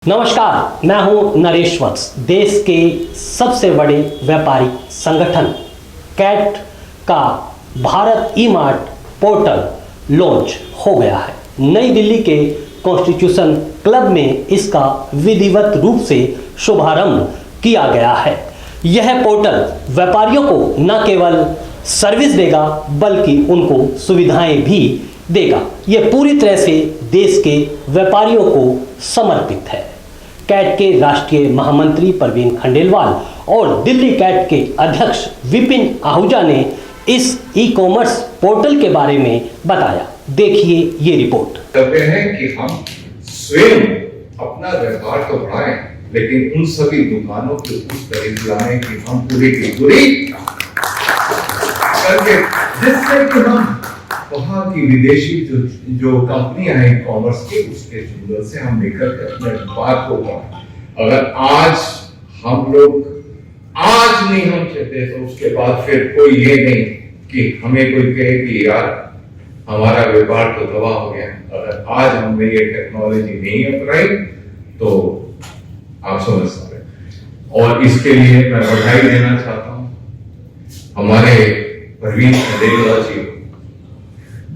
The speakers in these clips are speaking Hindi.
नमस्कार, मैं हूं नरेश वत्स। देश के सबसे बड़े व्यापारिक संगठन कैट का Bharat e mart portal launch हो गया है। नई दिल्ली के कॉन्स्टिट्यूशन क्लब में इसका विधिवत रूप से शुभारंभ किया गया है। यह पोर्टल व्यापारियों को न केवल सर्विस देगा बल्कि उनको सुविधाएं भी देगा। यह पूरी तरह से देश के व्यापारियों को समर्पित है। कैट के राष्ट्रीय महामंत्री परवीन खंडेलवाल और दिल्ली कैट के अध्यक्ष विपिन आहूजा ने इस ई कॉमर्स पोर्टल के बारे में बताया। देखिए ये रिपोर्ट। कहते हैं कि हम स्वयं अपना व्यापार तो बढ़ाएं, लेकिन उन सभी दुकानों को उस तरह लाएं कि हम पूरी की पूरी करके, जिससे कि हम वहाँ की विदेशी जो कंपनियां हैं कॉमर्स की, उसके चुंगल से हम लेकर अपने व्यापार को बढ़ाएं। अगर आज हम लोग आज नहीं हम चाहते तो उसके बाद फिर कोई ये नहीं कि हमें कोई कहे कि यार हमारा व्यापार तो तबाह हो गया। अगर आज हमने ये टेक्नोलॉजी नहीं अपनाई तो आप समझ सकते। और इसके लिए मैं बधाई देना चाहता हूँ हमारे परवीन खंडेलवाल जी,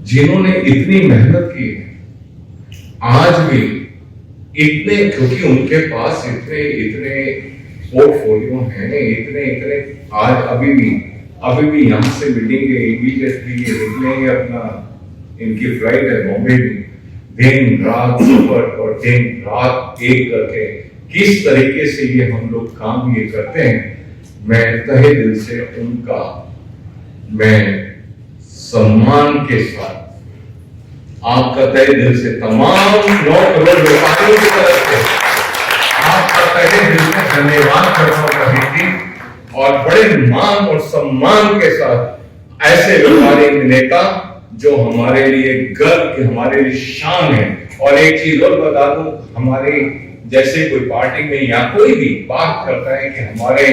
जिन्होंने इतनी मेहनत की है। आज भी इतने, क्योंकि उनके पास इतने पोर्टफोलियो हैं, इतने आज अभी भी यहाँ से मिलेंगे, इमीडिएटली ये निकलेंगे। अपना इनकी फ्लाइट है बॉम्बे में, दिन रात सफर और दिन रात एक करके किस तरीके से ये हम लोग काम ये करते हैं। मैं तहे दिल से उनका मैं सम्मान के साथ आपका तहे दिल से तमाम 9 करोड़ व्यापारियों की तरफ से आपका तहे दिल से धन्यवाद करता हूं। और बड़े मान और सम्मान के साथ ऐसे व्यापारी नेता जो हमारे लिए गर्व के, हमारे लिए शान है। और एक चीज और बता दूं, हमारे जैसे कोई पार्टी में या कोई भी बात करता है कि हमारे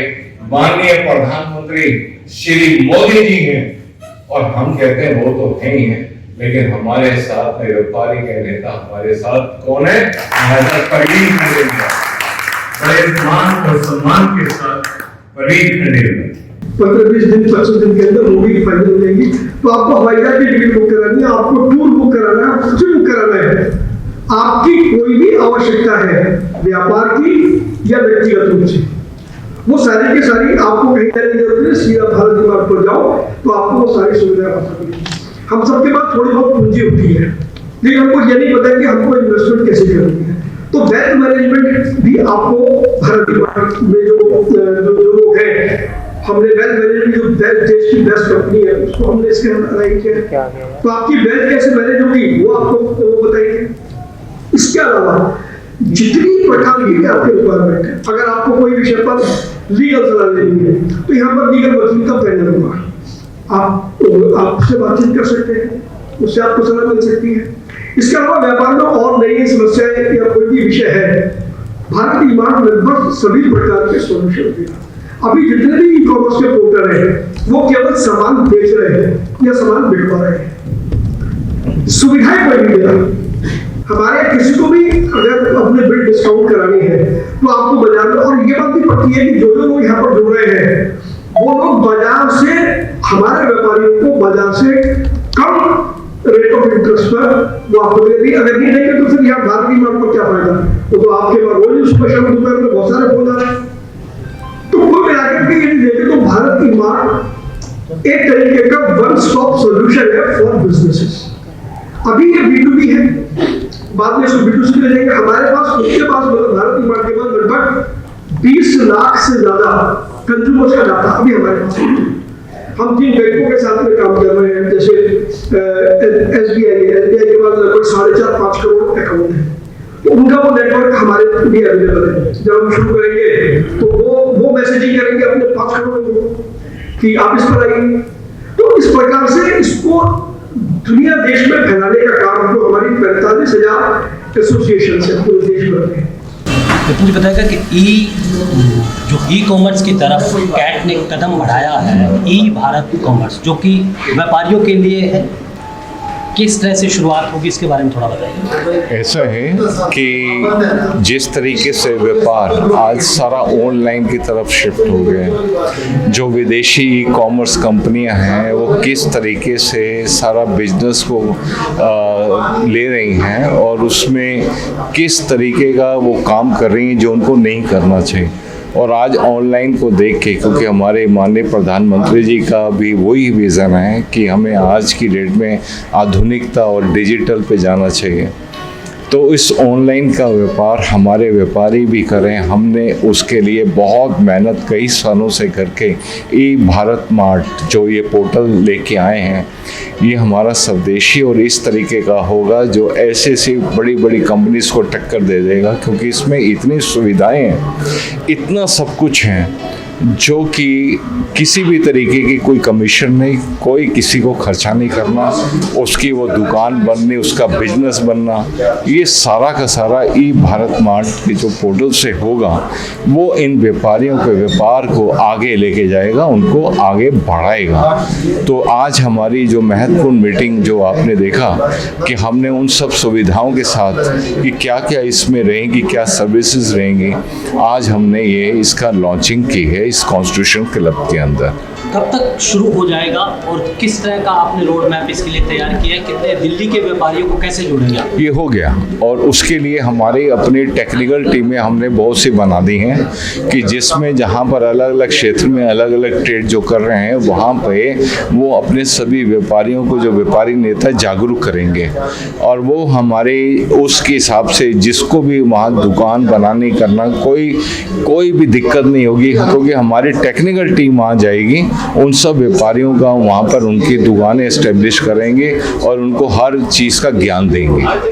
माननीय प्रधानमंत्री श्री मोदी जी हैं, और हम कहते हैं वो तो है ही है, लेकिन हमारे साथ व्यापारी के नेता हमारे साथ कौन है? परवीन खंडेलवाल। बड़े मान और सम्मान के साथ परवीन खंडेलवाल। 15-20 दिन 25 दिन के अंदर मूवी की फाइनल हो जाएगी। तो आपको हवाई जहाज की टिकट बुक करानी है, आपको टूर बुक कराना है, कुछ भी कराना है। आपकी कोई भी आवश्यकता है व्यापार की या व्यक्तिगत रूप से, वो सारी की सारी आपको कहीं जाने की जरूरत नहीं। सीधा भारत ई मार्ट पर जाओ तो आपको वो सारी सुविधाएं हासिल मिलेगी। हम सबके पास थोड़ी बहुत पूंजी होती है, लेकिन हमको ये नहीं पता कि हमको इन्वेस्टमेंट कैसे करनी है। तो वेल्थ मैनेजमेंट भी आपको भारत ई मार्ट में जो लोग हैं, हमने वेल्थ मैनेजमेंट जो देश की बेस्ट कंपनी है उसको हमने इसके अंदर अलाइन किया। तो आपकी वेल्थ कैसे मैनेज होगी वो आपको बताइए। इसके अलावा जितनी प्रकार की आपके रिक्वायरमेंट है, अगर आपको कोई विषय पर लीगल सलाह लेनी है तो यहाँ पर लीगल वकील का पैनल होगा। आप आपसे बातचीत कर सकते हैं, उससे आपको सलाह मिल सकती है। इसके अलावा व्यापार में और नई समस्याएं या कोई भी विषय है, भारत ई मार्ट लगभग सभी प्रकार के सॉल्यूशन देगा। अभी जितने भी ई कॉमर्स के पोर्टल हैं वो केवल सामान बेच रहे हैं या सामान बिकवा रहे हैं, सुविधाएं कोई नहीं देता। हमारे किसी को भी अगर अपने बिल डिस्काउंट करानी है तो आपको बाजार में, और ये बात भी पक्की है कि जो लोग यहाँ पर जुड़ रहे हैं वो लोग बाजार से, हमारे व्यापारियों को बाजार से कम रेट ऑफ इंटरेस्ट पर वो आपको देंगे। अगर नहीं देंगे तो फिर यहाँ भारत ई मार्ट पर क्या फायदा? वो तो आपके पास रोज उस पर दोपहर में बहुत सारे फोन आ रहे हैं। तो कुल मिलाकर के यदि देखें तो भारत ई मार्ट एक तरीके का वन स्टॉप सॉल्यूशन है फॉर बिजनेसेस। अभी ये B2B है, बाद में इसको B2C में जाएंगे। हमारे पास उसके पास मतलब भारत ई मार्ट के पास लगभग 20 लाख से ज्यादा कंज्यूमर्स का डाटा अभी हमारे पास है। हम जिन बैंकों के साथ में काम कर रहे हैं, जैसे SBI के पास लगभग 4.5-5 करोड़ अकाउंट है, तो उनका वो नेटवर्क हमारे लिए अवेलेबल है। जब हम शुरू करेंगे तो वो मैसेजिंग करेंगे अपने 5 करोड़ लोगों को कि आप इस पर आइए। तो इस प्रकार से इसको दुनिया देश में फैलाने का काम जो हमारी 45,000 एसोसिएशन से पूरे देश में हैं। तो मुझे बताएगा कि जो ई कॉमर्स की तरफ कैट ने कदम बढ़ाया है, ई भारत कॉमर्स, जो कि व्यापारियों के लिए है, किस तरह से शुरुआत होगी, इसके बारे में थोड़ा बताइए। ऐसा है कि जिस तरीके से व्यापार आज सारा ऑनलाइन की तरफ शिफ्ट हो गया है, जो विदेशी ई कॉमर्स कंपनियां हैं वो किस तरीके से सारा बिजनेस को ले रही हैं और उसमें किस तरीके का वो काम कर रही हैं जो उनको नहीं करना चाहिए। और आज ऑनलाइन को देख के, क्योंकि हमारे माननीय प्रधानमंत्री जी का भी वही विज़न है कि हमें आज की डेट में आधुनिकता और डिजिटल पे जाना चाहिए, तो इस ऑनलाइन का व्यापार हमारे व्यापारी भी करें। हमने उसके लिए बहुत मेहनत कई सालों से करके ई भारत मार्ट जो ये पोर्टल लेके आए हैं, ये हमारा स्वदेशी और इस तरीके का होगा जो ऐसे ऐसी बड़ी बड़ी कंपनीज को टक्कर दे देगा, क्योंकि इसमें इतनी सुविधाएं हैं, इतना सब कुछ है जो कि किसी भी तरीके की कोई कमीशन नहीं, कोई किसी को खर्चा नहीं करना, उसकी वो दुकान बननी, उसका बिजनेस बनना, ये सारा का सारा ई भारत मार्ट के जो पोर्टल से होगा वो इन व्यापारियों के व्यापार को आगे लेके जाएगा, उनको आगे बढ़ाएगा। तो आज हमारी जो महत्वपूर्ण मीटिंग जो आपने देखा कि हमने उन सब सुविधाओं के साथ कि क्या क्या इसमें रहेंगी, क्या सर्विसेज रहेंगी, आज हमने ये इसका लॉन्चिंग की है इस कॉन्स्टिट्यूशन क्लब के अंदर। कब तक शुरू हो जाएगा और किस तरह का आपने रोड मैप इसके लिए तैयार किया है, कितने दिल्ली के व्यापारियों को कैसे जोड़ेंगे आप? ये हो गया और उसके लिए हमारी अपनी टेक्निकल टीमें हमने बहुत सी बना दी हैं कि जिसमें जहाँ पर अलग अलग क्षेत्र में अलग अलग ट्रेड जो कर रहे हैं वहाँ पे वो अपने सभी व्यापारियों को, जो व्यापारी नेता, जागरूक करेंगे और वो हमारे उसके हिसाब से जिसको भी वहाँ दुकान बनाने करना कोई भी दिक्कत नहीं होगी, क्योंकि हमारी टेक्निकल टीम आ जाएगी, उन सब व्यापारियों का वहाँ पर उनकी दुकानें एस्टेब्लिश करेंगे और उनको हर चीज़ का ज्ञान देंगे।